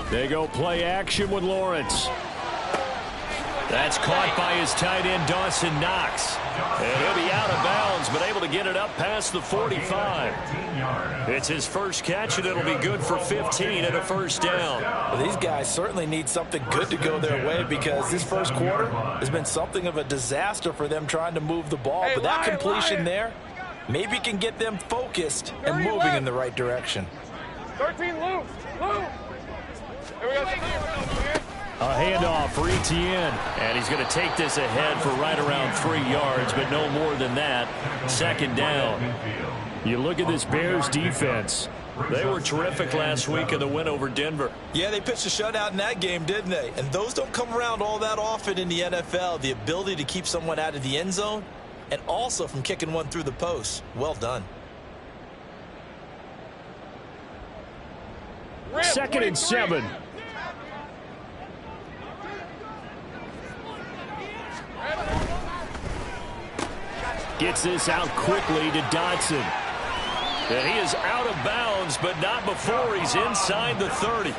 They go play action with Lawrence. That's caught by his tight end, Dawson Knox. And he'll be out of bounds, but able to get it up past the 45. It's his first catch, and it'll be good for 15 and a first down. Well, these guys certainly need something good to go their way because this first quarter has been something of a disaster for them trying to move the ball. But that completion there maybe can get them focused and moving in the right direction. 13 loose. Here we go. A handoff for Etienne, and he's going to take this ahead for right around 3 yards, but no more than that. Second down. You look at this Bears defense. They were terrific last week in the win over Denver. Yeah, they pitched a shutout in that game, didn't they? And those don't come around all that often in the NFL. The ability to keep someone out of the end zone and also from kicking one through the post. Well done. Second and 7. Gets this out quickly to Dotson. And he is out of bounds, but not before he's inside the 30.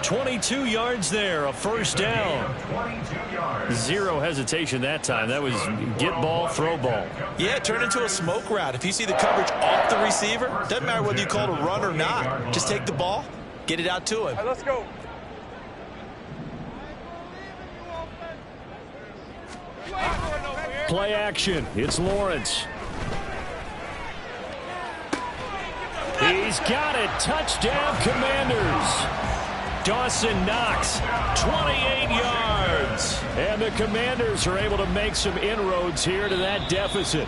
22 yards there, a first down. Zero hesitation that time. That was get ball, throw ball. Yeah, turn into a smoke route. If you see the coverage off the receiver, doesn't matter whether you call it a run or not. Just take the ball, get it out to him. All right, let's go. Play action. It's Lawrence. He's got it. Touchdown, Commanders. Dawson Knox, 28 yards. And the Commanders are able to make some inroads here to that deficit.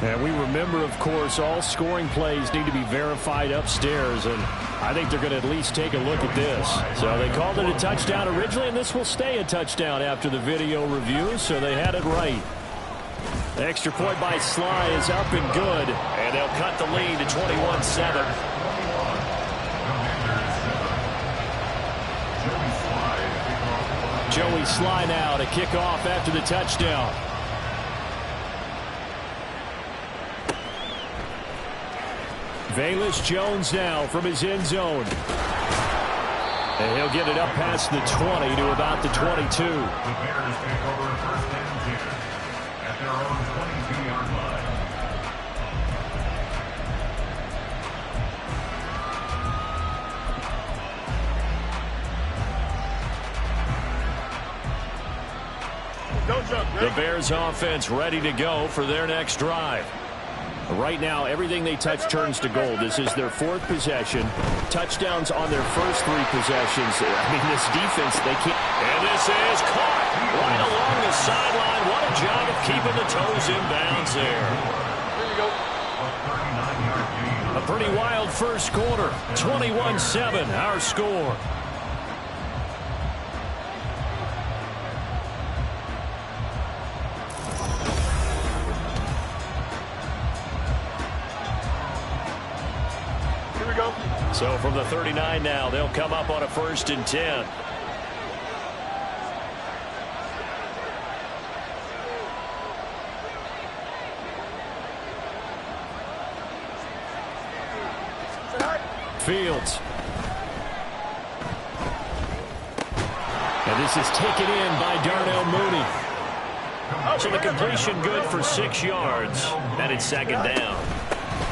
And we remember, of course, all scoring plays need to be verified upstairs, and I think they're going to at least take a look at this. So they called it a touchdown originally, and this will stay a touchdown after the video review, so they had it right. The extra point by Sly is up and good, and they'll cut the lead to 21-7. Joey Sly now to kick off after the touchdown. Velus Jones now from his end zone. And he'll get it up past the 20 to about the 22. The Bears take over first and 10 at their own 22-yard line. Don't jump. The Bears offense ready to go for their next drive. Right now, everything they touch turns to gold. This is their 4th possession. Touchdowns on their first 3 possessions. I mean, this defense, they can't. And this is caught right along the sideline. What a job of keeping the toes in bounds there. Here you go. A pretty wild first quarter. 21-7, our score. So from the 39 now, they'll come up on a 1st and 10. Fields. And this is taken in by Darnell Mooney. So the completion good for 6 yards. And it's 2nd down.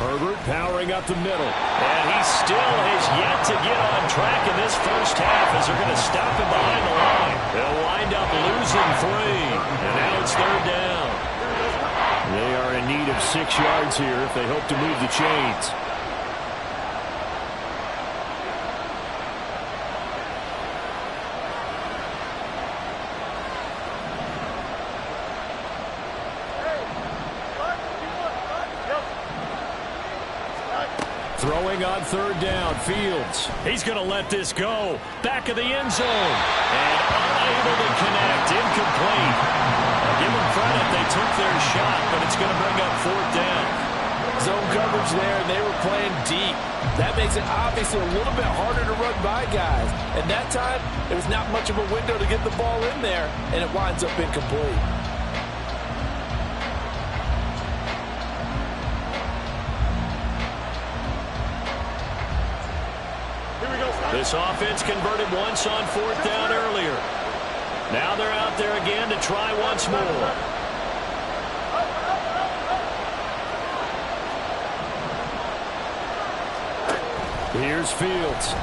Herbert powering up the middle. And he still has yet to get on track in this first half as they're going to stop him behind the line. They'll wind up losing 3. And now it's 3rd down. They are in need of 6 yards here if they hope to move the chains. Throwing on 3rd down, Fields. He's going to let this go. Back of the end zone. And unable to connect. Incomplete. Give them credit. They took their shot, but it's going to bring up 4th down. Zone coverage there, and they were playing deep. That makes it obviously a little bit harder to run by guys. And that time, there was not much of a window to get the ball in there, and it winds up incomplete. Here we go. This offense converted once on 4th down earlier. Now they're out there again to try once more. Here's Fields.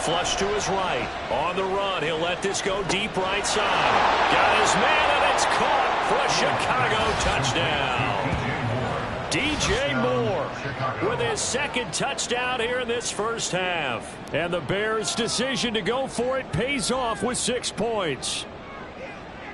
Flush to his right. On the run, he'll let this go deep right side. Got his man, and it's caught for a Chicago touchdown. DJ Moore with his second touchdown here in this first half. And the Bears' decision to go for it pays off with 6 points.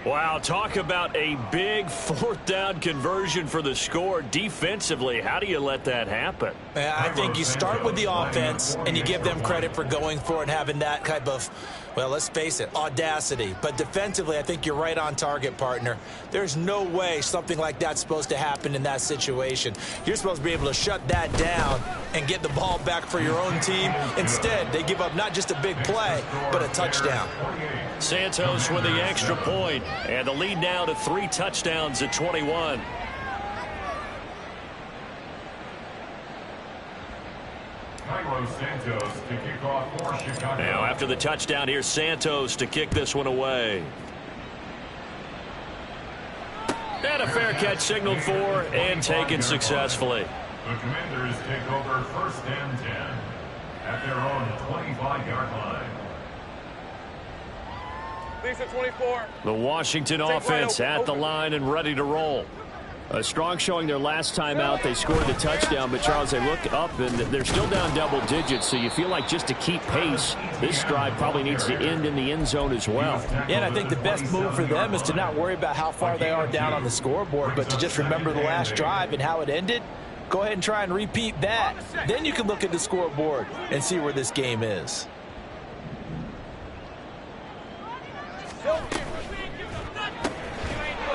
Wow, talk about a big 4th down conversion for the score. Defensively, how do you let that happen? I think you start with the offense, and you give them credit for going for it and having that type of, well, let's face it, audacity. But defensively, I think you're right on target, partner. There's no way something like that's supposed to happen in that situation. You're supposed to be able to shut that down and get the ball back for your own team. Instead, they give up not just a big play, but a touchdown. Santos with the extra point, and the lead now to 3 touchdowns at 21. Santos to kick off for Chicago. Now after the touchdown, here's Santos to kick this one away. And a fair catch signaled for and taken successfully. The Commanders take over 1st and 10 at their own 25-yard line. Lisa 24. The Washington offense at the line and ready to roll. A strong showing their last time out. They scored the touchdown, but Charles, they look up and they're still down double digits, so you feel like just to keep pace, this drive probably needs to end in the end zone as well. Yeah, and I think the best move for them is to not worry about how far they are down on the scoreboard, but to just remember the last drive and how it ended. Go ahead and try and repeat that. Then you can look at the scoreboard and see where this game is.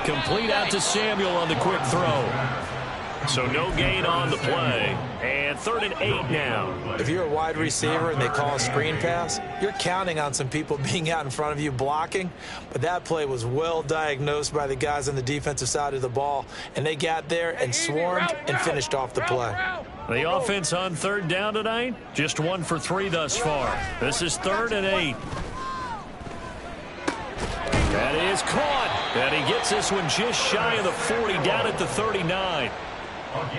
Complete out to Samuel on the quick throw. So no gain on the play. And 3rd and 8 now. If you're a wide receiver and they call a screen pass, you're counting on some people being out in front of you blocking. But that play was well diagnosed by the guys on the defensive side of the ball. And they got there and swarmed and finished off the play. The offense on 3rd down tonight, just 1 for 3 thus far. This is 3rd and 8. That is caught. And he gets this one just shy of the 40, down at the 39.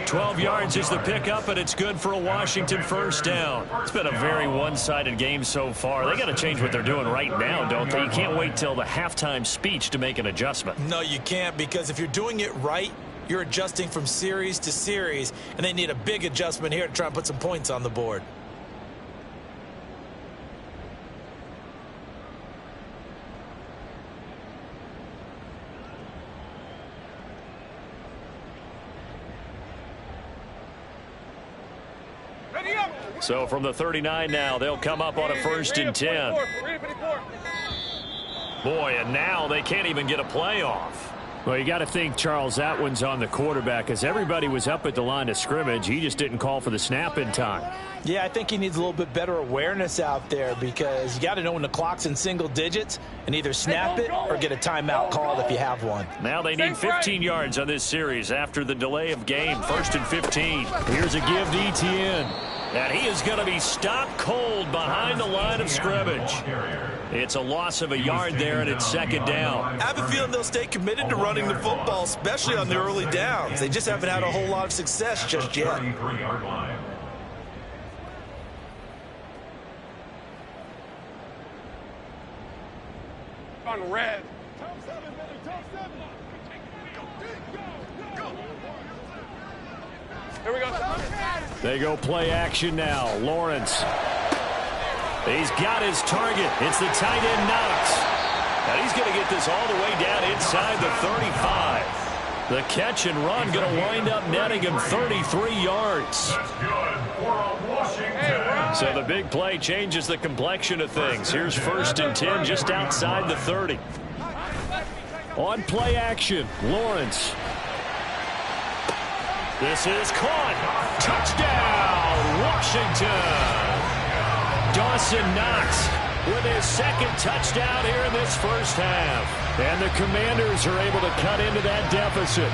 12 yards is the pickup, and it's good for a Washington 1st down. It's been a very one-sided game so far. They got to change what they're doing right now, don't they? You can't wait till the halftime speech to make an adjustment. No, you can't, because if you're doing it right, you're adjusting from series to series, and they need a big adjustment here to try and put some points on the board. So from the 39 now, they'll come up on a 1st and 10. Boy, and now they can't even get a play off. Well, you got to think, Charles, that one's on the quarterback, as everybody was up at the line of scrimmage. He just didn't call for the snap in time. Yeah, I think he needs a little bit better awareness out there, because you got to know when the clock's in single digits and either snap it or get a timeout called if you have one. Now they need 15 yards on this series after the delay of game. 1st and 15. Here's a give to Etienne. And he is going to be stopped cold behind the line of scrimmage. It's a loss of a yard there, and it's 2nd down. I have a feeling they'll stay committed to running the football, especially on the early downs. They just haven't had a whole lot of success just yet. On red. Here we go. They go play action now. Lawrence. He's got his target. It's the tight end Knox. And he's going to get this all the way down inside the 35. The catch and run going to wind up netting him 33 yards. So the big play changes the complexion of things. Here's 1st and 10 just outside the 30. On play action, Lawrence. This is caught. Touchdown, Washington. Dawson Knox with his 2nd touchdown here in this first half. And the Commanders are able to cut into that deficit.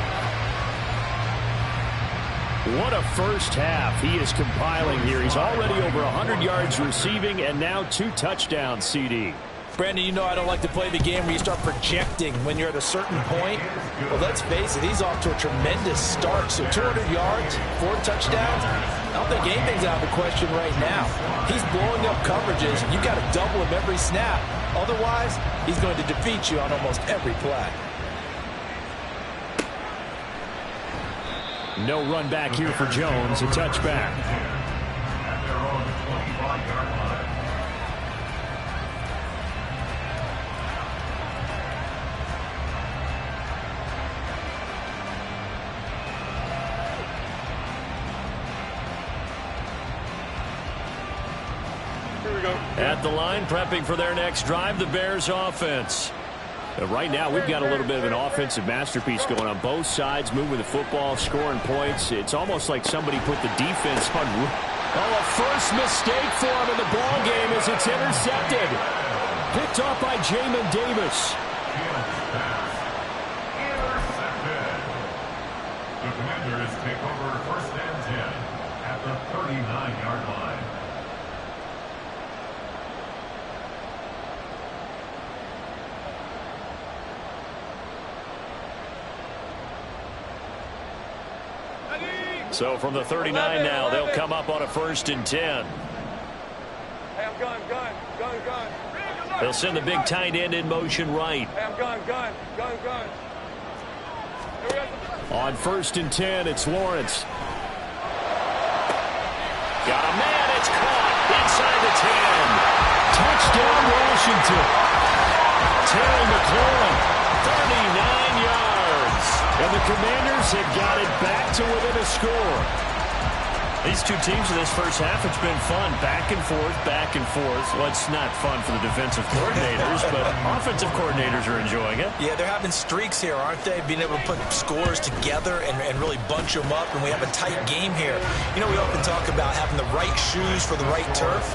What a first half he is compiling here. He's already over 100 yards receiving and now 2 touchdowns, CD. Brandon, you know I don't like to play the game where you start projecting when you're at a certain point. Well, let's face it, he's off to a tremendous start. So 200 yards, 4 touchdowns. I don't think anything's out of the question right now. He's blowing up coverages. You got to double him every snap. Otherwise, he's going to defeat you on almost every play. No run back here for Jones, a touchback. At their own 25-yard line. Here we go. At the line, prepping for their next drive, the Bears offense. Right now, we've got a little bit of an offensive masterpiece going on both sides, moving the football, scoring points. It's almost like somebody put the defense on. Oh, a first mistake for him in the ball game as it's intercepted. Picked off by Jamin Davis. Intercepted. The Commanders take over 1st and 10 at the 39-yard line. So from the 39 now, they'll come up on a 1st and 10. Hey, I'm gun. They'll send the big tight end in motion right. Hey, I'm gun. Here we go. On 1st and 10, it's Lawrence. Got a man, it's caught inside the 10. Touchdown, Washington. Terry McLaurin, 39 yards. And the Commanders have got it back to within a score. These two teams in this first half, it's been fun. Back and forth, back and forth. Well, it's not fun for the defensive coordinators, but offensive coordinators are enjoying it. Yeah, they're having streaks here, aren't they? Being able to put scores together and really bunch them up, and we have a tight game here. You know, we often talk about having the right shoes for the right turf.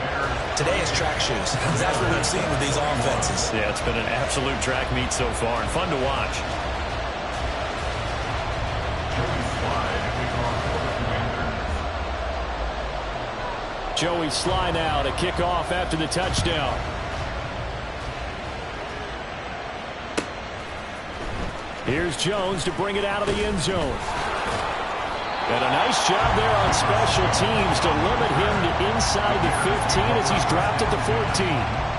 Today is track shoes. That's what we've seen with these offenses. Yeah, it's been an absolute track meet so far, and fun to watch. Joey Sly now to kick off after the touchdown. Here's Jones to bring it out of the end zone. And a nice job there on special teams to limit him to inside the 15 as he's dropped at the 14.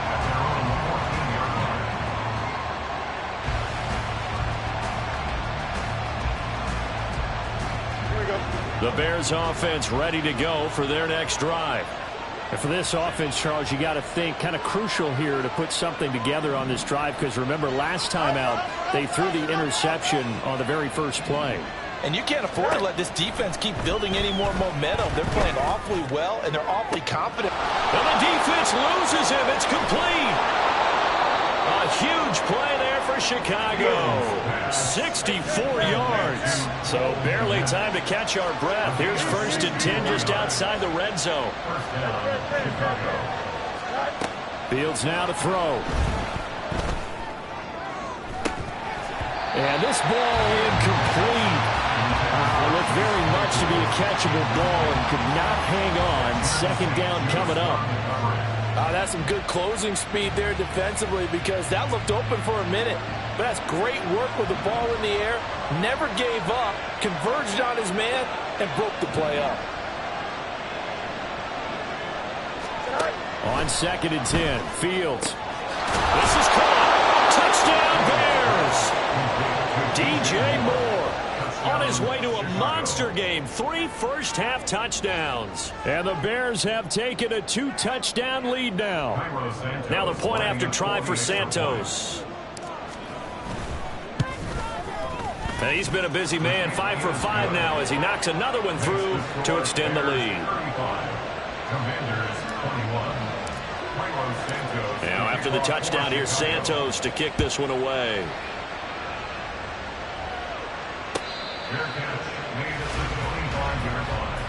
The Bears offense ready to go for their next drive. And for this offense, Charles, you got to think kind of crucial here to put something together on this drive, because remember last time out they threw the interception on the very first play. And you can't afford to let this defense keep building any more momentum. They're playing awfully well, and they're awfully confident. And the defense loses him. It's complete. A huge play there for Chicago. 64 yards. So barely time to catch our breath. Here's 1st and 10 just outside the red zone. Fields now to throw. And this ball incomplete. Looked very much to be a catchable ball and could not hang on. 2nd down coming up. That's some good closing speed there defensively, because that looked open for a minute. But that's great work with the ball in the air. Never gave up, converged on his man, and broke the play up. On 2nd and 10, Fields. This is caught. Touchdown Bears. DJ Moore on his way to a monster game. 3 first-half touchdowns. And the Bears have taken a 2-touchdown lead now. Now the point after try for Santos. And he's been a busy man. 5 for 5 now as he knocks another one through to extend the lead. Now after the touchdown, here's Santos to kick this one away. Fair catch made at the 25-yard line.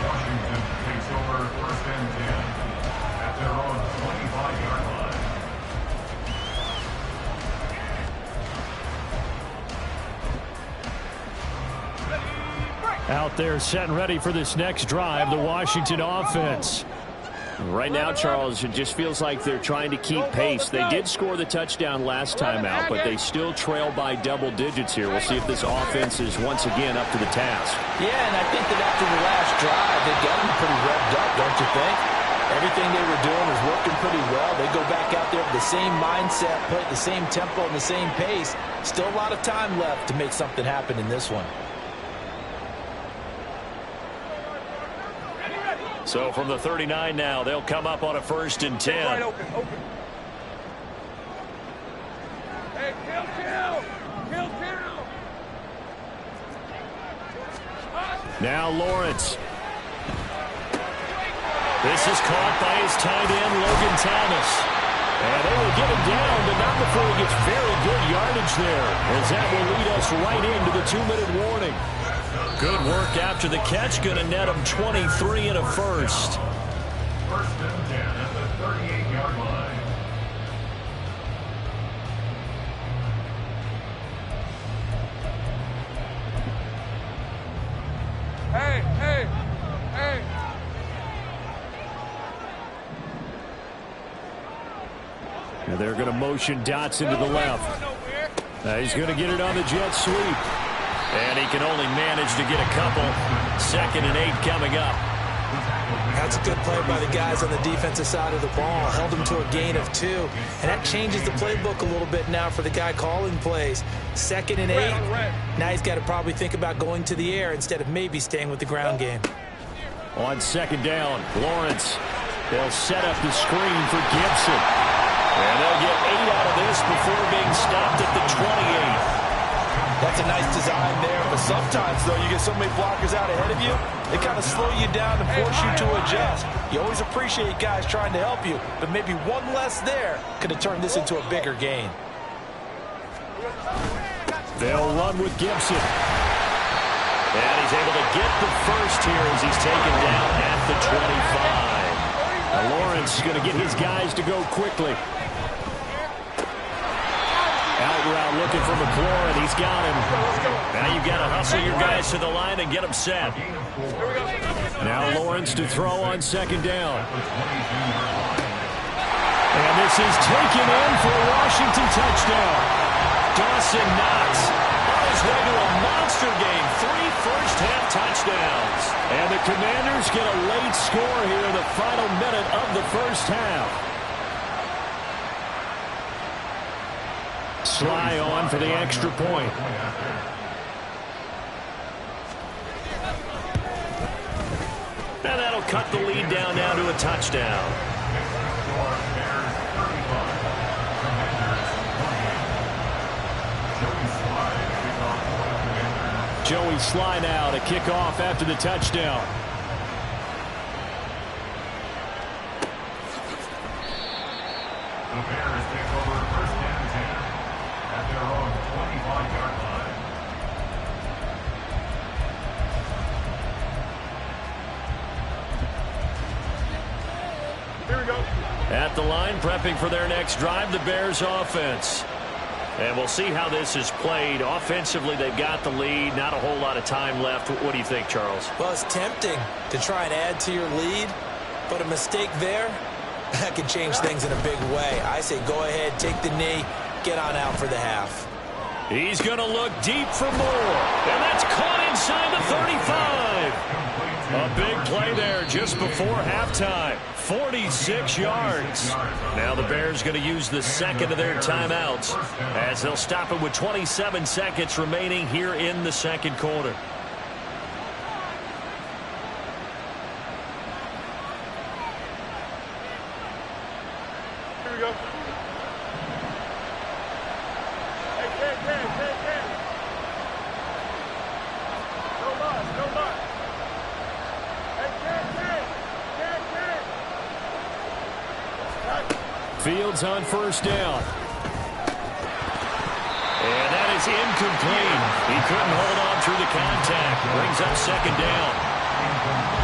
Washington takes over 1st and 10 at their own 25-yard line. Out there set and ready for this next drive, the Washington offense. Right now, Charles, it just feels like they're trying to keep pace. They did score the touchdown last time out, but they still trail by double digits here. We'll see if this offense is once again up to the task. Yeah, and I think that after the last drive, they've got them pretty revved up, don't you think? Everything they were doing was working pretty well. They go back out there with the same mindset, play at the same tempo and the same pace. Still a lot of time left to make something happen in this one. So from the 39 now, they'll come up on a 1st and 10. Right open. Hey, kill. Now Lawrence. This is caught by his tight end, Logan Thomas. And they will get him down, but not before he gets very good yardage there, as that will lead us right into the 2-minute warning. Good work after the catch, going to net him 23 and a first. 1st and 10 at the 38-yard line. Hey. And they're going to motion Dotson to the left. He's going to get it on the jet sweep. And he can only manage to get a couple. 2nd and 8 coming up. That's a good play by the guys on the defensive side of the ball. Held them to a gain of 2. And that changes the playbook a little bit now for the guy calling plays. 2nd and 8. Now he's got to probably think about going to the air instead of maybe staying with the ground game. On 2nd down, Lawrence. They'll set up the screen for Gibson. And they'll get 8 out of this before being stopped at the 28. That's a nice design there, but sometimes, though, you get so many blockers out ahead of you, they kind of slow you down and force you to adjust. You always appreciate guys trying to help you, but maybe one less there could have turned this into a bigger gain. They'll run with Gibson. And he's able to get the first here as he's taken down at the 25. Now Lawrence is going to get his guys to go quickly. Out route looking for McLaurin. He's got him. Now you've got to hustle your guys to the line and get them set. Now Lawrence to throw on 2nd down. And this is taken in for a Washington touchdown. Dawson Knox on his way to a monster game. 3 first-half touchdowns. And the Commanders get a late score here in the final minute of the first half. Sly on for the extra point. And that'll cut the lead down now to a touchdown. Joey Sly now to kick off after the touchdown. The Bears take over 1st and 10 at their own 25-yard line. Here we go. At the line, prepping for their next drive, the Bears offense. And we'll see how this is played. Offensively, they've got the lead. Not a whole lot of time left. What do you think, Charles? Well, it's tempting to try and add to your lead, but a mistake there, that can change things in a big way. I say go ahead, take the knee, get on out for the half. He's going to look deep for more. And that's caught inside the 35. A big play there just before halftime. 46 yards. Now the Bears going to use the 2nd of their timeouts as they'll stop it with 27 seconds remaining here in the 2nd quarter. Here we go. Hey, Ken. No loss. Hey, Ken. Fields on 1st down. And that is incomplete. He couldn't hold on through the contact. Brings up 2nd down.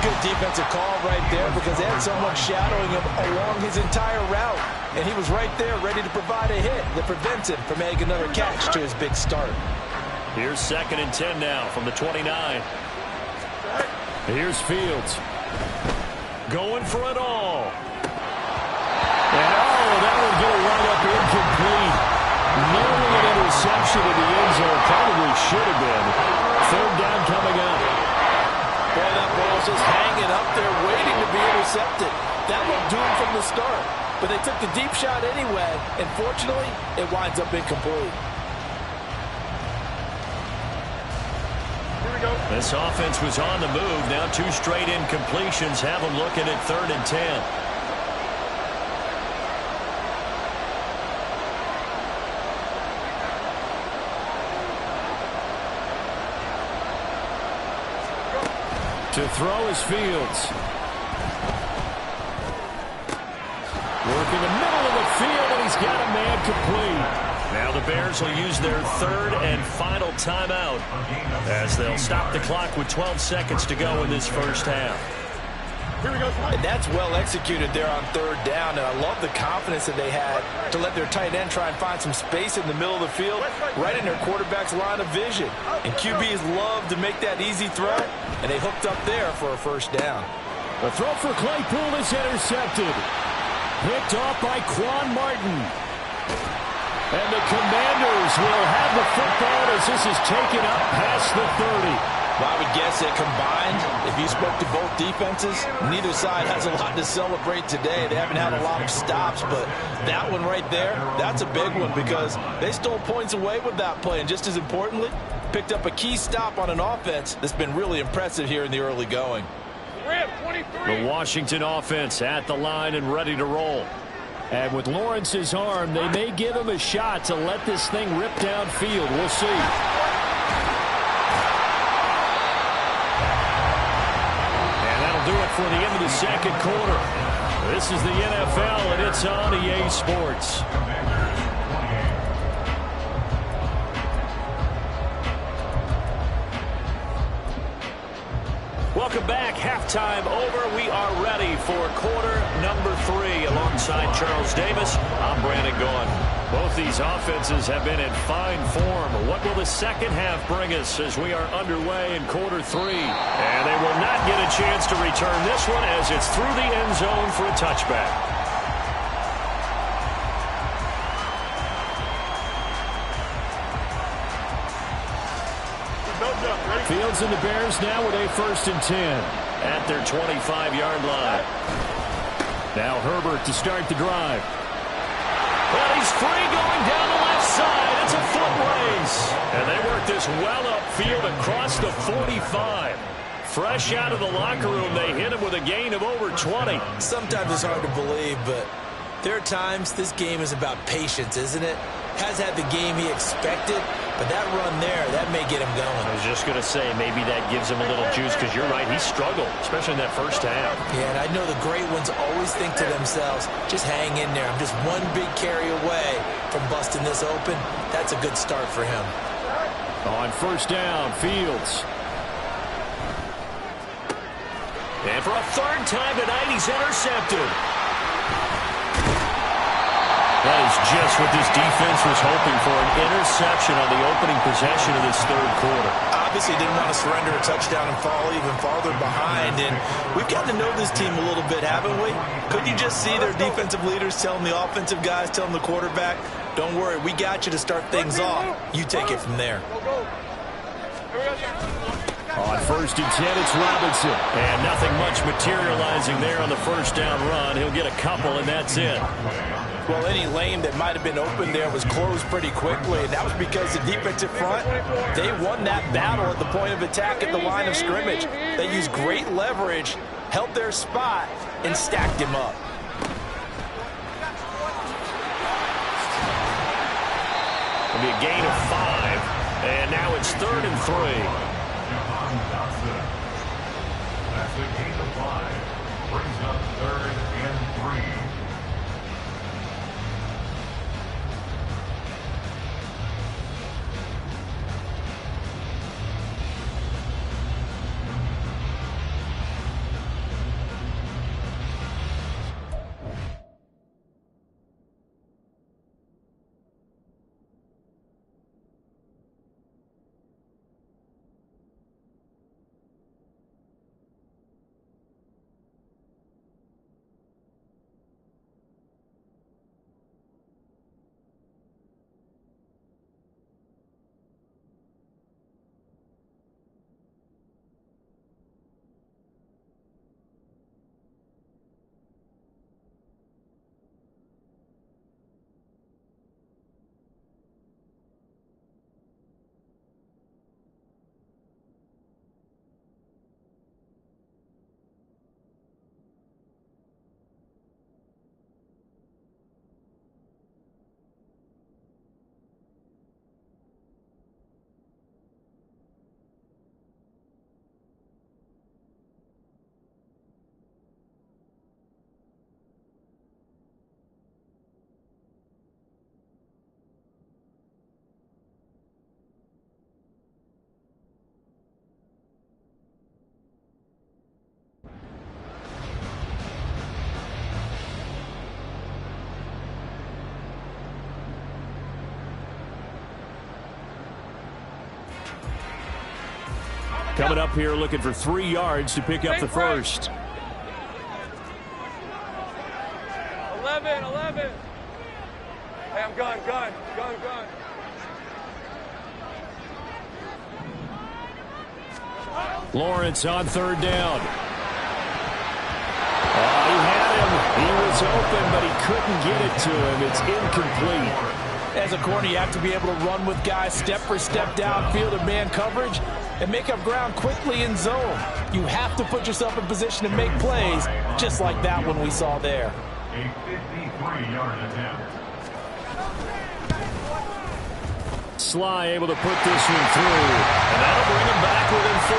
Good defensive call right there because they had someone shadowing him along his entire route. And he was right there ready to provide a hit that prevents him from making another catch to his big start. Here's 2nd and 10 now from the 29. Here's Fields. Going for it all. And that one going to wind up incomplete. Nearly an interception in the end zone. Probably should have been. Third down coming up. Boy, that ball was just hanging up there waiting to be intercepted. That looked doomed from the start. But they took the deep shot anyway, and fortunately, it winds up incomplete. Here we go. This offense was on the move. Now 2 straight incompletions have them looking at 3rd and 10. To throw is Fields. Working the middle of the field, and he's got a man complete. Now the Bears will use their 3rd and final timeout as they'll stop the clock with 12 seconds to go in this first half. Here we go. And that's well executed there on 3rd down, and I love the confidence that they had to let their tight end try and find some space in the middle of the field, right in their quarterback's line of vision. And QBs love to make that easy throw, and they hooked up there for a first down. The throw for Claypool is intercepted. Picked off by Quan Martin. And the Commanders will have the football as this is taken up past the 30. Well, I would guess that combined, if you spoke to both defenses, neither side has a lot to celebrate today. They haven't had a lot of stops, but that one right there, that's a big one because they stole points away with that play. And just as importantly, picked up a key stop on an offense that's been really impressive here in the early going. The Washington offense at the line and ready to roll. And with Lawrence's arm, they may give him a shot to let this thing rip downfield. We'll see. Do it for the end of the second quarter. This is the NFL, and it's on EA Sports. Welcome back. Halftime over. We are ready for quarter number 3. Alongside Charles Davis, I'm Brandon Gaughan. Both these offenses have been in fine form. What will the second half bring us as we are underway in quarter 3? And they will not get a chance to return this one as it's through the end zone for a touchback. Fields and the Bears now with a 1st and 10 at their 25-yard line. Now Herbert to start the drive. Well, he's free going down the left side. It's a foot race. And they work this well upfield across the 45. Fresh out of the locker room, they hit him with a gain of over 20. Sometimes it's hard to believe, but there are times this game is about patience, isn't it? Has had the game he expected, but that run there, that may get him going. I was just going to say, maybe that gives him a little juice because you're right, he struggled, especially in that first half. Yeah, and I know the great ones always think to themselves, just hang in there. I'm just one big carry away from busting this open. That's a good start for him. On 1st down, Fields. And for a 3rd time tonight, he's intercepted. That is just what this defense was hoping for, an interception on the opening possession of this 3rd quarter. Obviously didn't want to surrender a touchdown and fall even farther behind, and we've gotten to know this team a little bit, haven't we? Couldn't you just see their defensive leaders telling the offensive guys, telling the quarterback, don't worry, we got you to start things off. You take it from there. On 1st and 10, it's Robinson. And nothing much materializing there on the 1st down run. He'll get a couple, and that's it. Well, any lane that might have been open there was closed pretty quickly, and that was because the defensive front, they won that battle at the point of attack at the line of scrimmage. They used great leverage, held their spot, and stacked him up. It'll be a gain of 5, and now it's 3rd and 3. That's a gain of 5. Brings up 3rd and 3. Coming up here looking for 3 yards to pick up the first. 11. Hey, I'm gun. Lawrence on 3rd down. He had him. He was open, but he couldn't get it to him. It's incomplete. As a corner, you have to be able to run with guys step for step downfield in man coverage and make up ground quickly in zone. You have to put yourself in position to make plays, just like that one we saw there. A 53-yard attempt. Sly able to put this one through, and that'll bring him back within 4.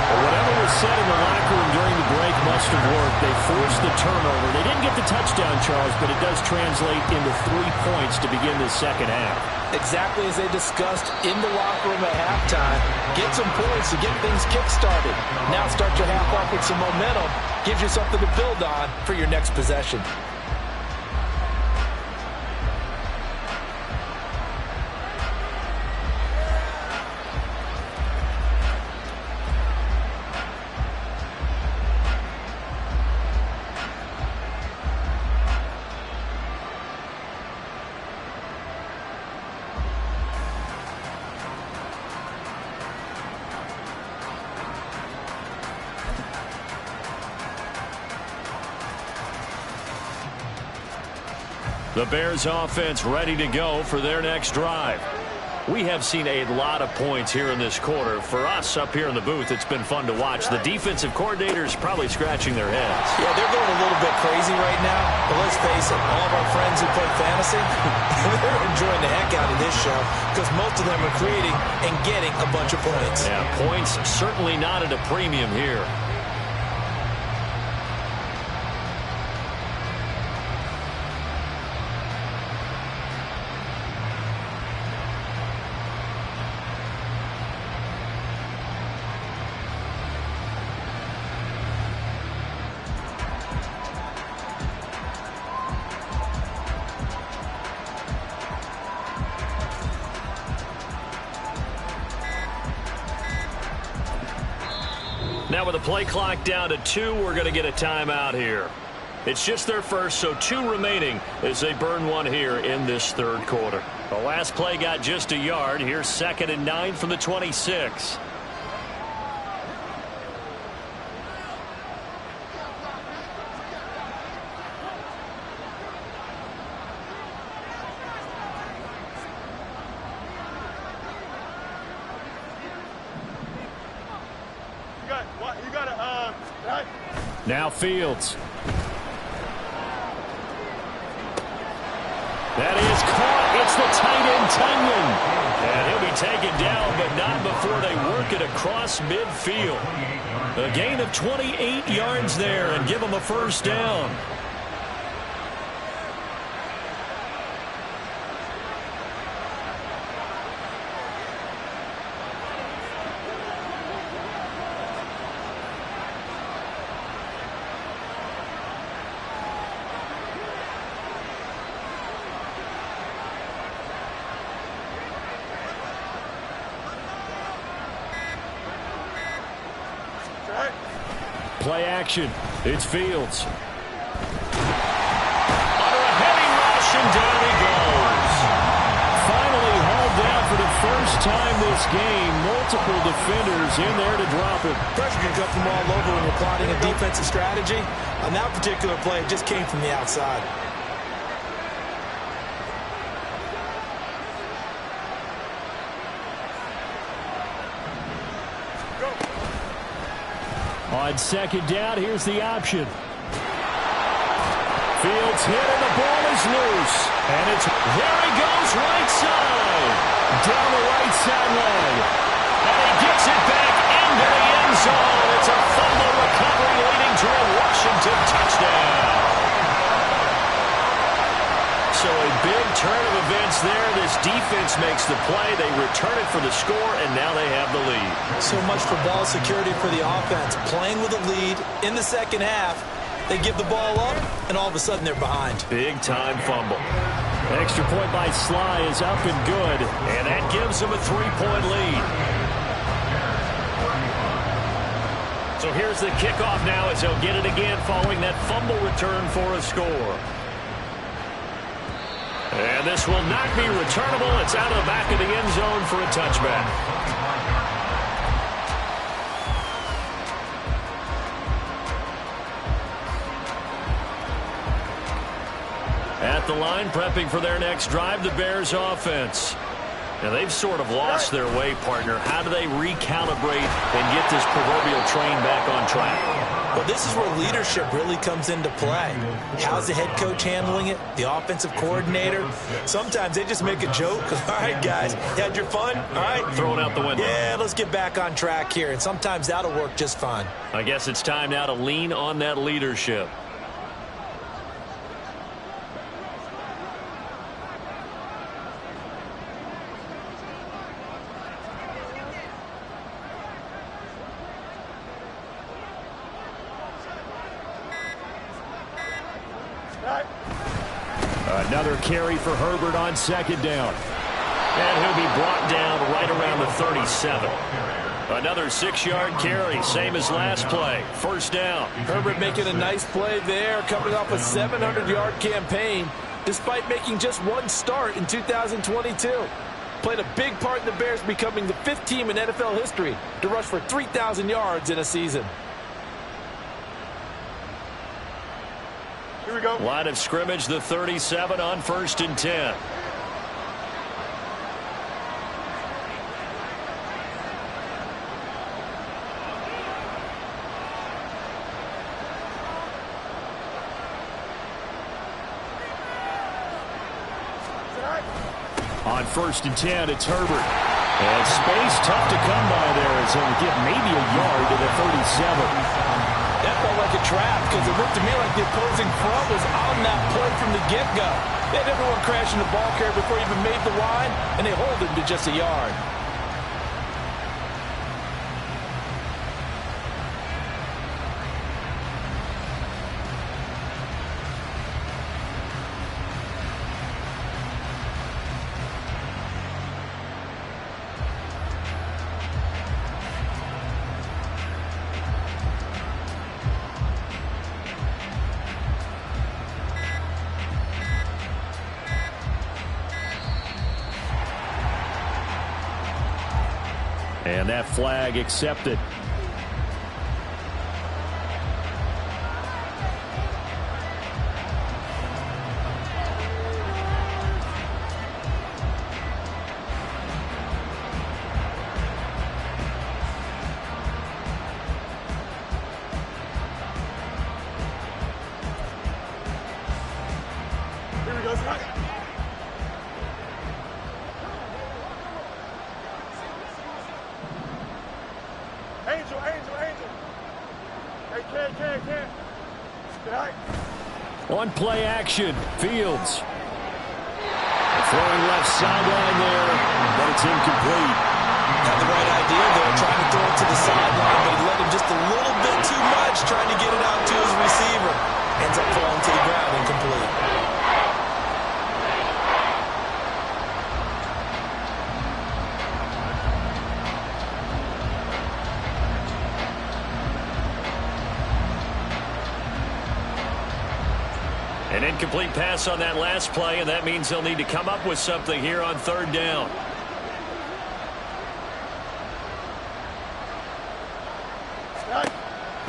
But whatever was said in the locker room during the break must have worked. They forced the turnover. They didn't get the touchdown, Charles, but it does translate into 3 points to begin the second half. Exactly as they discussed in the locker room at halftime. Get some points to get things kick-started. Now start your half off with some momentum. Gives you something to build on for your next possession. The Bears offense ready to go for their next drive. We have seen a lot of points here in this quarter. For us up here in the booth, it's been fun to watch. The defensive coordinators probably scratching their heads. Yeah, they're going a little bit crazy right now. But let's face it, all of our friends who play fantasy, they're enjoying the heck out of this show because most of them are creating and getting a bunch of points. Yeah, points certainly not at a premium here. Now with the play clock down to 2, we're going to get a timeout here. It's just their first, so 2 remaining as they burn one here in this third quarter. The last play got just a yard. Here's 2nd and 9 from the 26. Now Fields. That is caught. It's the tight end, Tunyon. And he'll be taken down, but not before they work it across midfield. A gain of 28 yards there and give them a first down. Play action. It's Fields. Under a heavy rush, and down he goes. Finally hauled down for the first time this game. Multiple defenders in there to drop him. Pressure can come from all over when you're plotting a defensive strategy. On that particular play, it just came from the outside. On 2nd down, here's the option. Fields hit and the ball is loose. And it's there he goes, right side. Down the right sideline. And he gets it back into the end zone. It's a fumble recovery leading to a Washington touchdown. So a big turn of events there. This defense makes the play. They return it for the score, and now they have the lead. So much for ball security for the offense. Playing with a lead in the second half. They give the ball up, and all of a sudden they're behind. Big-time fumble. Extra point by Sly is up and good, and that gives them a 3-point lead. here's the kickoff now as he'll get it again following that fumble return for a score. And this will not be returnable. It's out of the back of the end zone for a touchback. At the line, prepping for their next drive, the Bears offense. Now, they've sort of lost their way, partner. How do they recalibrate and get this proverbial train back on track? Well, this is where leadership really comes into play. How's the head coach handling it? The offensive coordinator? Sometimes they just make a joke. All right, guys, you had your fun? All right. Throw it out the window. Yeah, let's get back on track here. And sometimes that'll work just fine. I guess it's time now to lean on that leadership. Another carry for Herbert on second down. And he'll be brought down right around the 37. Another 6-yard carry, same as last play. First down. Herbert making a nice play there, coming off a 700-yard campaign, despite making just one start in 2022. Played a big part in the Bears becoming the 5th team in NFL history to rush for 3,000 yards in a season. Here we go. Line of scrimmage, the 37 on 1st and 10. On 1st and 10, it's Herbert. And space tough to come by there as he'll get maybe a yard to the 37. That felt like a trap because it looked to me like the opposing front was on that play from the get-go. They had everyone crashing the ball carrier before he even made the line, and they hold him to just a yard. And that flag accepted. Here we go, son. Angel. Hey, can't. Get out. On play action, Fields. Throwing left sideline there, but it's incomplete. Had the right idea there, trying to throw it to the sideline, but he let him just a little bit too much, trying to get it out to his receiver. Ends up falling to the ground, incomplete. An incomplete pass on that last play, and that means they'll need to come up with something here on 3rd down.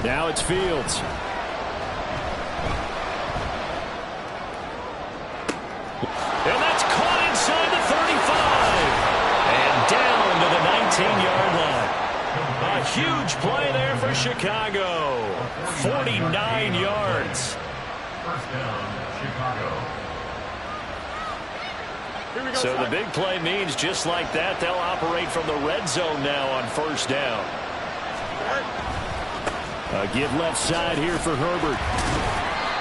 Now it's Fields. And that's caught inside the 35. And down to the 19-yard line. A huge play there for Chicago. 49 yards. First down, Chicago. So the big play means just like that, they'll operate from the red zone now on 1st down. A give left side here for Herbert.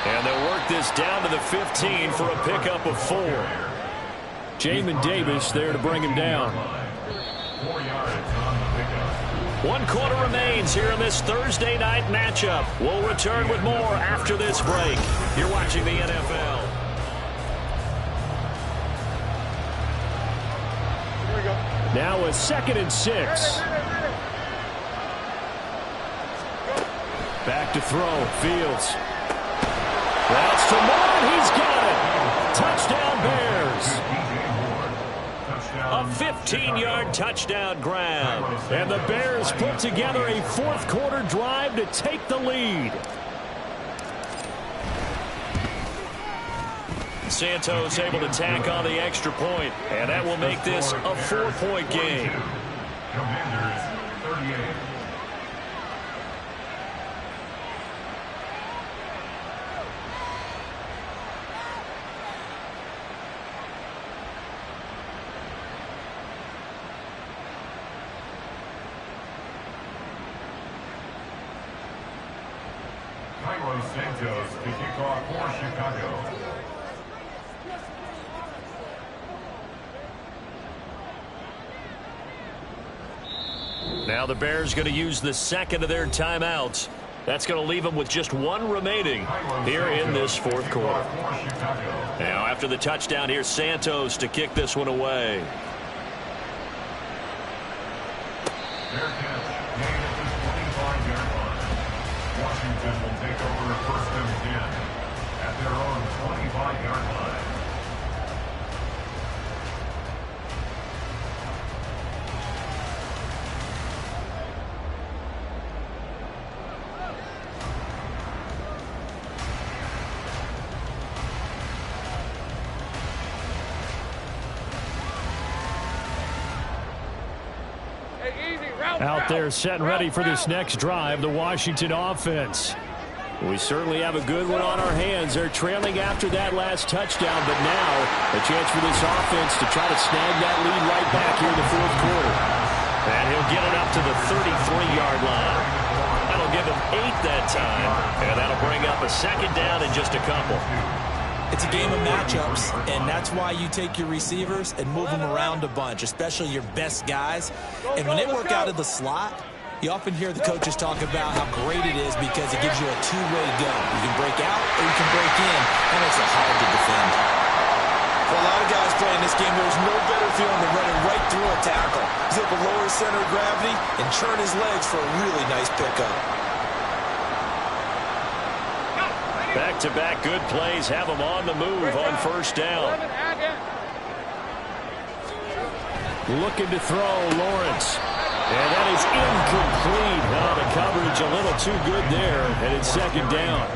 And they'll work this down to the 15 for a pickup of 4. Jamin Davis there to bring him down. 4 yards on the pickup. 1 quarter remains here in this Thursday night matchup. We'll return with more after this break. You're watching the NFL. Now a 2nd and 6. back to throw. Fields. That's for Moore. He's got it. Touchdown Bears. A 15-yard touchdown grab. And the Bears put together a fourth-quarter drive to take the lead. Santos able to tack on the extra point, and that will make this a 4-point game. Commanders 38. Cairo Santos to kick off for Chicago. Now the Bears going to use the second of their timeouts. That's going to leave them with just one remaining here in this fourth quarter. Now after the touchdown, here's Santos to kick this one away. Fair catch made at the 25-yard line. Washington will take over first and 10 at their own 25-yard line. Out there set and ready for this next drive, the Washington offense. We certainly have a good one on our hands. They're trailing after that last touchdown, but now a chance for this offense to try to snag that lead right back here in the fourth quarter. And he'll get it up to the 33-yard line. That'll give him 8 that time, and that'll bring up a second down in just a couple. It's a game of matchups, and that's why you take your receivers and move them around a bunch, especially your best guys. And when they work out of the slot, you often hear the coaches talk about how great it is because it gives you a two-way go. You can break out or you can break in. That makes it hard to defend. For a lot of guys playing this game, there's no better feeling than running right through a tackle. He's able to lower his center of gravity and churn his legs for a really nice pickup. Back-to-back good plays have them on the move on first down. Looking to throw, Lawrence. And that is incomplete. Now the coverage a little too good there, and it's second down.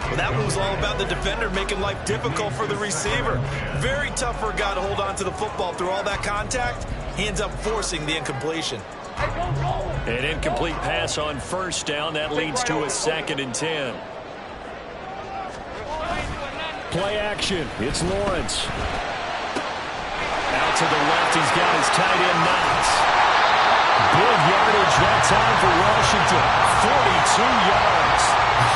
Well, that was all about the defender making life difficult for the receiver. Very tough for a guy to hold on to the football through all that contact. He ends up forcing the incompletion. An incomplete pass on first down. That leads to a 2nd and 10. Play action. It's Lawrence. Out to the left. He's got his tight end Knox. Big yardage that time for Washington. 42 yards.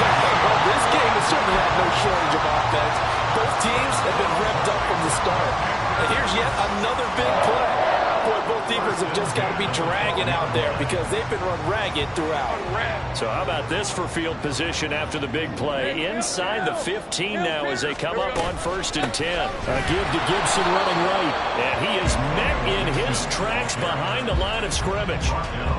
Well, this game has certainly had no shortage of offense. Both teams have been revved up from the start. And here's yet another big play. Boy, both defenses have just got to be dragging out there because they've been run ragged throughout. So how about this for field position after the big play? Inside the 15 now as they come up on 1st and 10. A give to Gibson running right. And he is met in his tracks behind the line of scrimmage.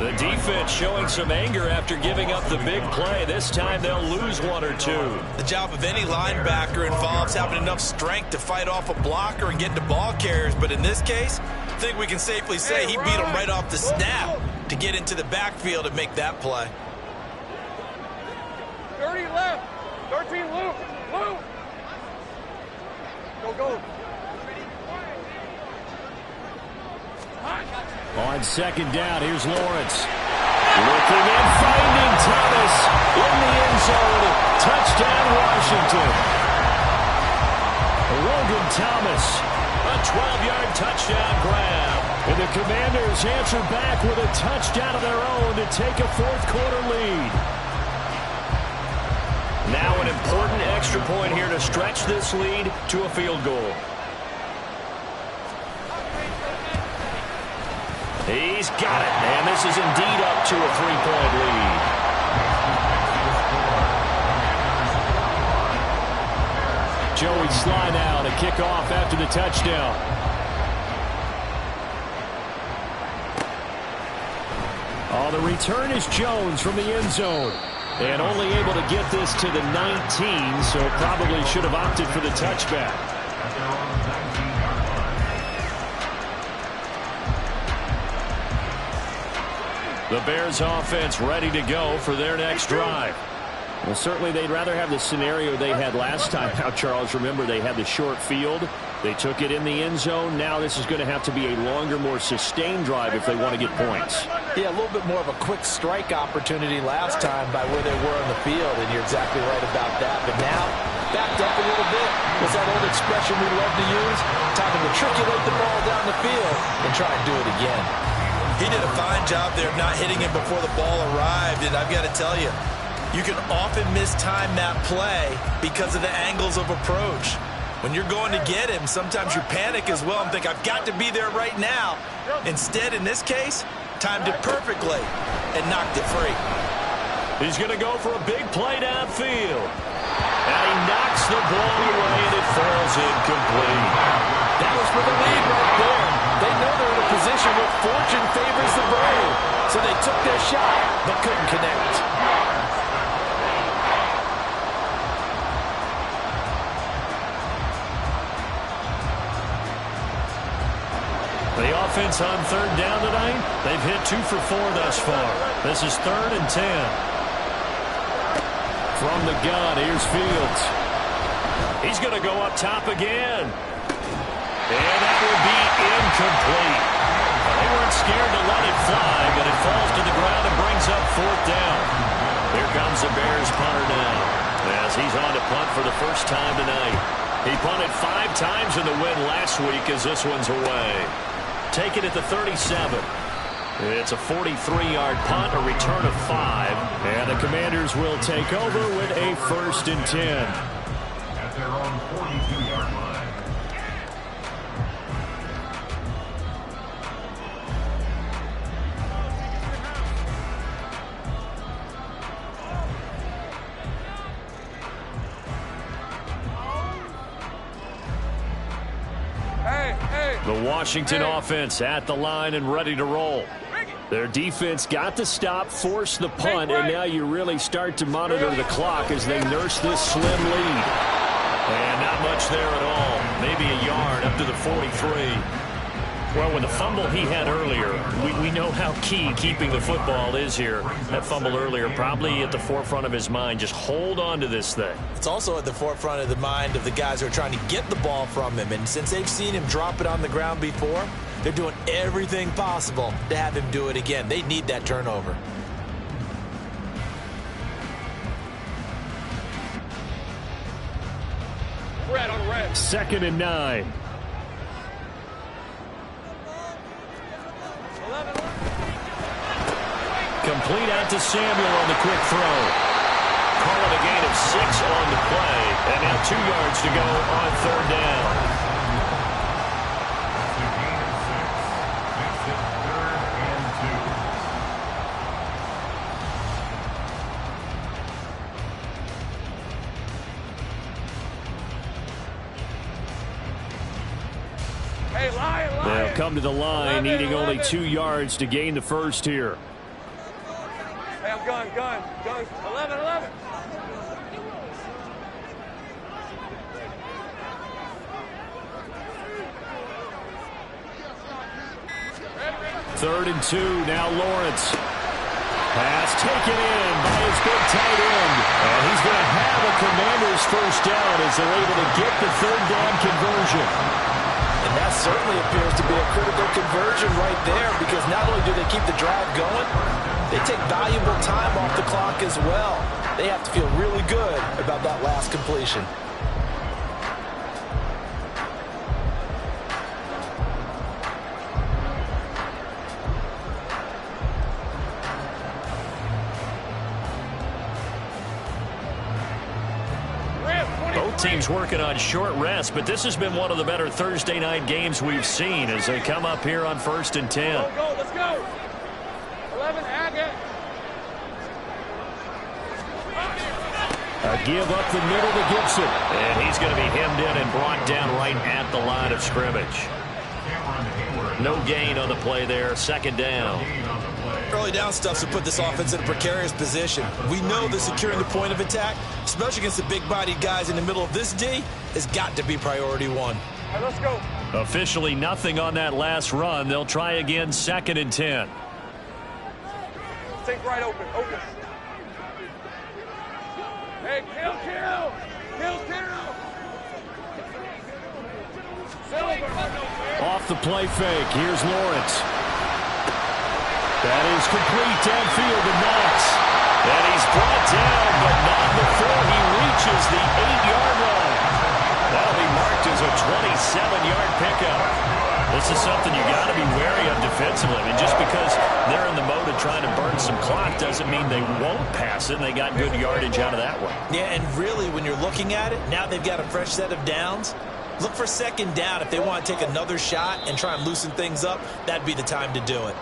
The defense showing some anger after giving up the big play. This time they'll lose 1 or 2. The job of any linebacker involves having enough strength to fight off a blocker and get to ball carriers. But in this case, I think we can safely say he beat him right off the snap to get into the backfield and make that play. 30 left. 13 loop. Loop. Go. On second down, here's Lawrence. Looking and finding Thomas in the end zone. Touchdown, Washington. Logan Thomas, a 12-yard touchdown grab. And the Commanders answer back with a touchdown of their own to take a fourth-quarter lead. Now an important extra point here to stretch this lead to a field goal. He's got it, and this is indeed up to a 3-point lead. Joey Sly now to kick off after the touchdown. The return is Jones from the end zone. And only able to get this to the 19, so probably should have opted for the touchback. At their own 19-yard line. The Bears offense ready to go for their next drive. Well, certainly they'd rather have the scenario they had last time. Now, Charles, remember they had the short field. They took it in the end zone. Now this is going to have to be a longer, more sustained drive if they want to get points. Yeah, a little bit more of a quick strike opportunity last time by where they were on the field, and you're exactly right about that. But now, backed up a little bit. What's that old expression we love to use? Time to matriculate the ball down the field and try and do it again. He did a fine job there of not hitting him before the ball arrived, and I've got to tell you, you can often mistime that play because of the angles of approach. When you're going to get him, sometimes you panic as well and think, I've got to be there right now. Instead, in this case, timed it perfectly and knocked it free. He's going to go for a big play downfield. And he knocks the ball away, and it falls incomplete. That was for the lead right there. They know they're in a position where fortune favors the brave. So they took their shot, but couldn't connect. The offense on third down tonight, they've hit 2 for 4 thus far. This is 3rd and 10. From the gun, here's Fields. He's going to go up top again. And that will be incomplete. They weren't scared to let it fly, but it falls to the ground and brings up 4th down. Here comes the Bears punter now, as he's on to punt for the first time tonight. He punted 5 times in the win last week as this one's away. Take it at the 37. It's a 43-yard punt, a return of 5. And the Commanders will take over with a 1st and 10. At their own 42-yard line. The Washington offense at the line and ready to roll. Their defense got the stop, forced the punt, and now you really start to monitor the clock as they nurse this slim lead. And not much there at all. Maybe a yard up to the 43. Well, with the fumble he had earlier, we know how key keeping the football is here. That fumble earlier probably at the forefront of his mind. Just hold on to this thing. It's also at the forefront of the mind of the guys who are trying to get the ball from him. And since they've seen him drop it on the ground before, they're doing everything possible to have him do it again. They need that turnover. Red on red. 2nd and 9. Complete out to Samuel on the quick throw. Call it a gain of 6 on the play. And now 2 yards to go on 3rd down. It's a gain of 6. Makes it 3rd and 2. Hey, Lion. They'll come to the line, needing only 2 yards to gain the first here. Hey, I'm gun. 11. 3rd and 2, now Lawrence. Pass taken in by his big tight end. And he's going to have a Commanders first down as they're able to get the 3rd down conversion. And that certainly appears to be a critical conversion right there, because not only do they keep the drive going, they take valuable time off the clock as well. They have to feel really good about that last completion. Teams working on short rest, but this has been one of the better Thursday night games we've seen as they come up here on 1st and 10. Let's go. 11, Agate. A give up the middle to Gibson. And he's going to be hemmed in and brought down right at the line of scrimmage. No gain on the play there. Second down. Early down stuff to put this offense in a precarious position. We know that securing the point of attack, especially against the big-bodied guys in the middle of this D, has got to be priority one. All right, let's go. Officially nothing on that last run. They'll try again, 2nd and 10. Take right open. Hey, kill. Off the play fake. Here's Lawrence. That is complete downfield to Knox. And he's brought down, but not before he reaches the 8-yard line. That'll be marked as a 27-yard pickup. This is something you got to be wary of defensively. I mean, just because they're in the mode of trying to burn some clock doesn't mean they won't pass it, and they got good yardage out of that one. Yeah, and really, when you're looking at it, now they've got a fresh set of downs. Look for 2nd down. If they want to take another shot and try and loosen things up, that'd be the time to do it.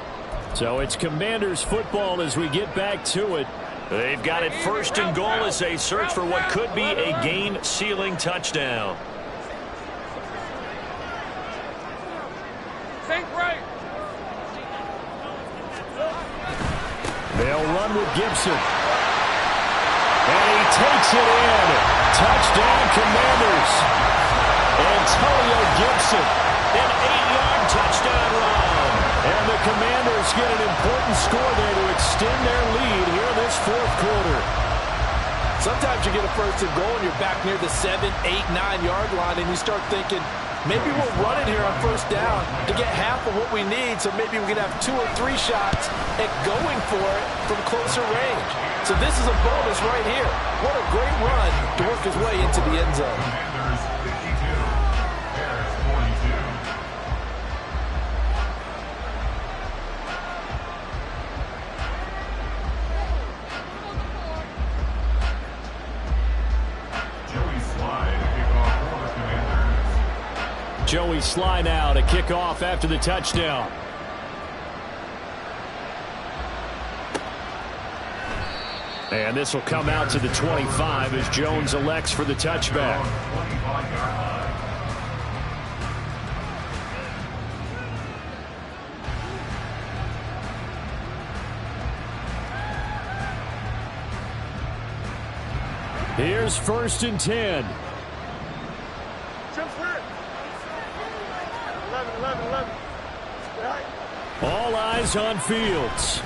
So it's Commanders football as we get back to it. They've got it 1st and goal as they search for what could be a game-sealing touchdown. Think right. They'll run with Gibson. And he takes it in. Touchdown, Commanders. Antonio Gibson, an 8-yard touchdown run. And the Commanders get an important score there to extend their lead here in this 4th quarter. Sometimes you get a 1st and goal and you're back near the 7, 8, 9-yard line and you start thinking, maybe we'll run it here on 1st down to get half of what we need, so maybe we can have 2 or 3 shots at going for it from closer range. So this is a bonus right here. What a great run to work his way into the end zone. Commanders 52, Bears 42. Joey Slye to kick off for the Commanders. Joey Slye now to kick off after the touchdown. And this will come out to the 25 as Jones elects for the touchback. 25-yard line. Here's 1st and 10. Jump clear. 11. All eyes on Fields.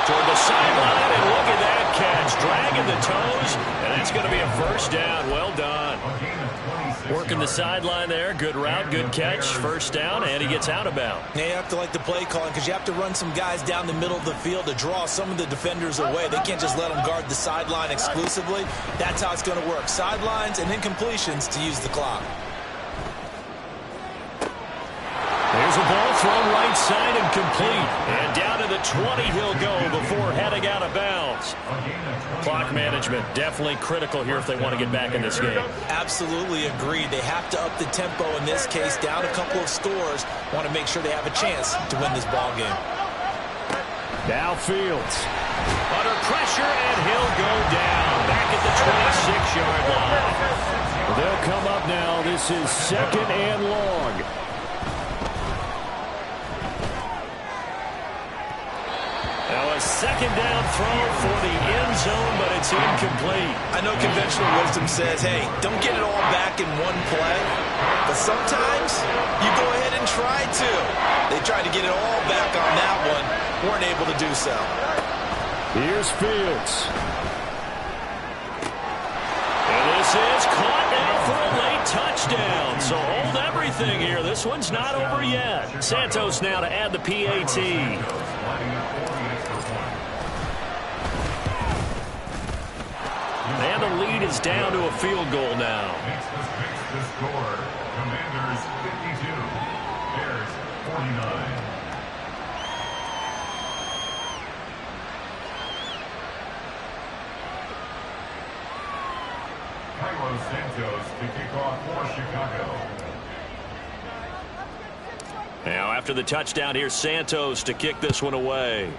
Toward the sideline, and look at that catch. Dragging the toes, and it's going to be a 1st down. Well done. A gain of 26 Working the yards. sideline there. Good route, good catch. 1st down, and he gets out of bounds. Now you have to like the play calling because you have to run some guys down the middle of the field to draw some of the defenders away. They can't just let them guard the sideline exclusively. That's how it's going to work. Sidelines and incompletions to use the clock. There's a ball thrown right side and complete. And down to the 20 he'll go before heading out of bounds. Clock management definitely critical here if they want to get back in this game. Absolutely agreed. They have to up the tempo in this case, down a couple of scores. Want to make sure they have a chance to win this ball game. Now Fields. Under pressure, and he'll go down. Back at the 26-yard line. They'll come up now. This is 2nd and long. Now a 2nd down throw for the end zone, but it's incomplete. I know conventional wisdom says, hey, don't get it all back in one play. But sometimes you go ahead and try to. They tried to get it all back on that one. Weren't able to do so. Here's Fields. And this is caught now for a late touchdown. So hold everything here. This one's not over yet. Santos now to add the PAT. And the lead is down to a field goal now. Makes the score. Commanders 52, Bears 49. Cairo Santos to kick off for Chicago. Now after the touchdown, here's Santos to kick this one away.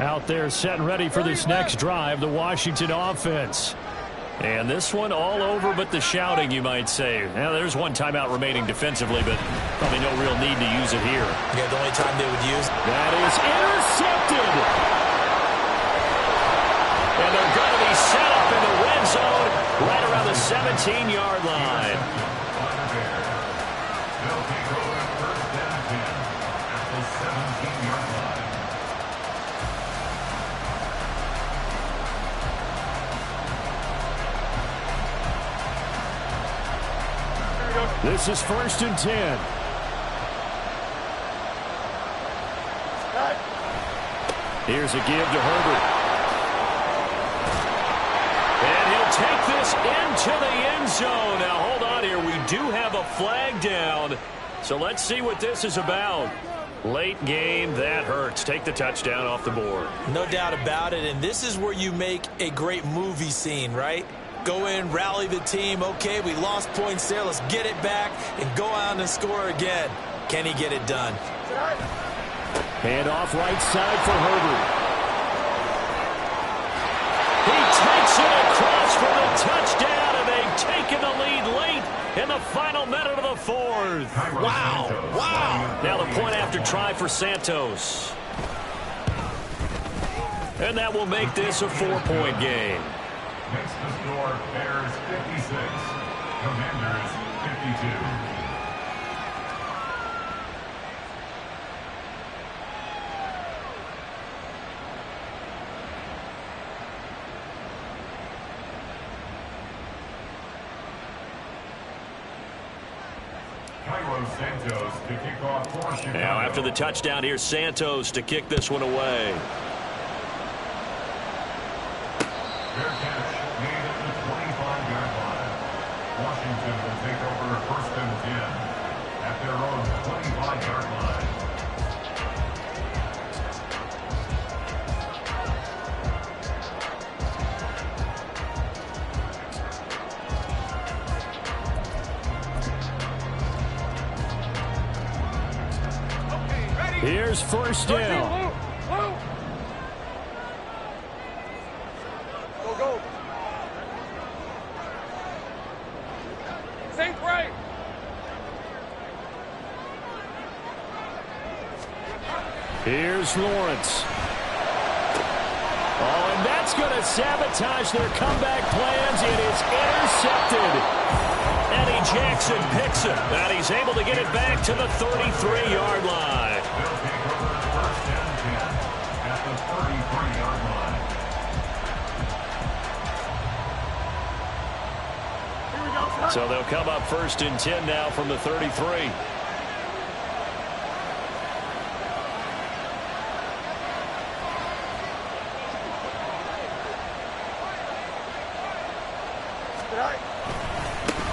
Out there setting ready for this next drive, the Washington offense. And this one all over but the shouting, you might say. Now, there's one timeout remaining defensively, but probably no real need to use it here. Yeah, the only time they would use. That is intercepted. And they're going to be set up in the red zone right around the 17-yard line. They'll take over first and 10 at the 17-yard line. This is 1st and 10. Here's a give to Herbert. And he'll take this into the end zone. Now, hold on here. We do have a flag down. So let's see what this is about. Late game, that hurts. Take the touchdown off the board. No doubt about it, and this is where you make a great movie scene, right? Go in, rally the team. Okay, we lost points there. Let's get it back and go out and score again. Can he get it done? Hand off right side for Herbert. He takes it across for the touchdown, and they've taken the lead late in the final minute of the fourth. Wow, wow. Now the point after try for Santos. And that will make this a 4-point game. Makes the score Bears 56, Commanders 52. Cairo Santos to kick off for Chicago. Now after the touchdown, here's Santos to kick this one away. Fair catch made at the 25-yard line. Washington will take over first and 10 at their own 25-yard line. Here's 1st down. Go. Sink right. Here's Lawrence. Oh, and that's going to sabotage their comeback plans. It is intercepted. Eddie Jackson picks it, and he's able to get it back to the 33-yard line. They'll take over first and 10 at the 33-yard line. So they'll come up 1st and 10 now from the 33.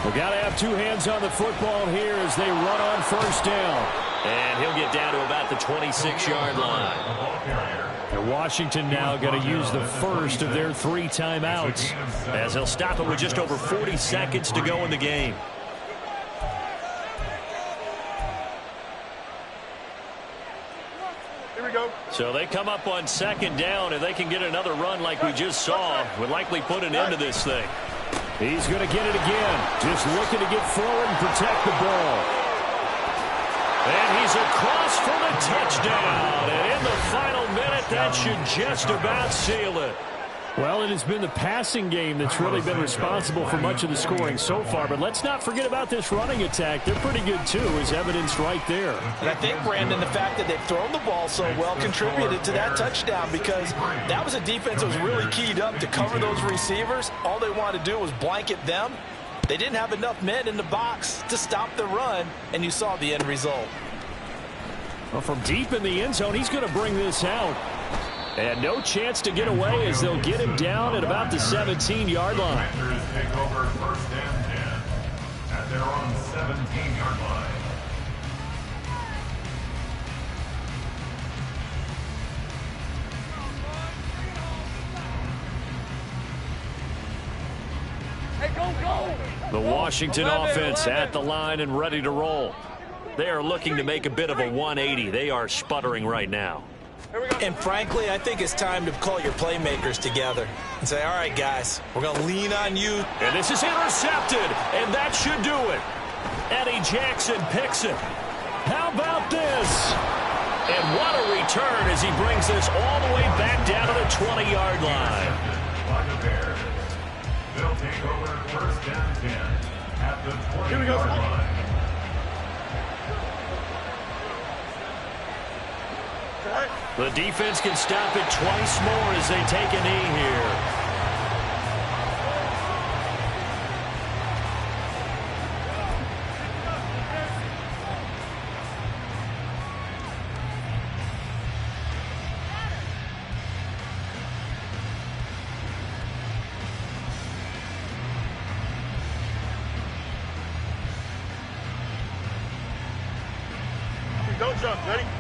We got to have two hands on the football here as they run on 1st down. And he'll get down to about the 26-yard line. And Washington now going to use the first of their 3 timeouts as he'll stop it with just over 40 seconds to go in the game. Here we go. So they come up on 2nd down, and they can get another run like we just saw. Would likely put an end to this thing. He's going to get it again. Just looking to get forward and protect the ball. And he's across for the touchdown. And in the final minute, that should just about seal it. Well, it has been the passing game that's really been responsible for much of the scoring so far. But let's not forget about this running attack. They're pretty good, too, as evidenced right there. And I think, Brandon, the fact that they've thrown the ball so well contributed to that touchdown, because that was a defense that was really keyed up to cover those receivers. All they wanted to do was blanket them. They didn't have enough men in the box to stop the run, and you saw the end result. Well, from deep in the end zone, he's going to bring this out. And no chance to get away as they'll get him down at about the 17-yard line. Commanders take over first and 10 at their own 17-yard line. Hey, go. The Washington offense at the line and ready to roll. They are looking to make a bit of a 180. They are sputtering right now. Here we go. And frankly, I think it's time to call your playmakers together and say, all right, guys, we're going to lean on you. And this is intercepted, and that should do it. Eddie Jackson picks it. How about this? And what a return as he brings this all the way back down to the 20-yard line. By the Bears. They'll take over first and 10 at the 20-yard line. The defense can stop it twice more as they take a knee here. Don't jump. Ready?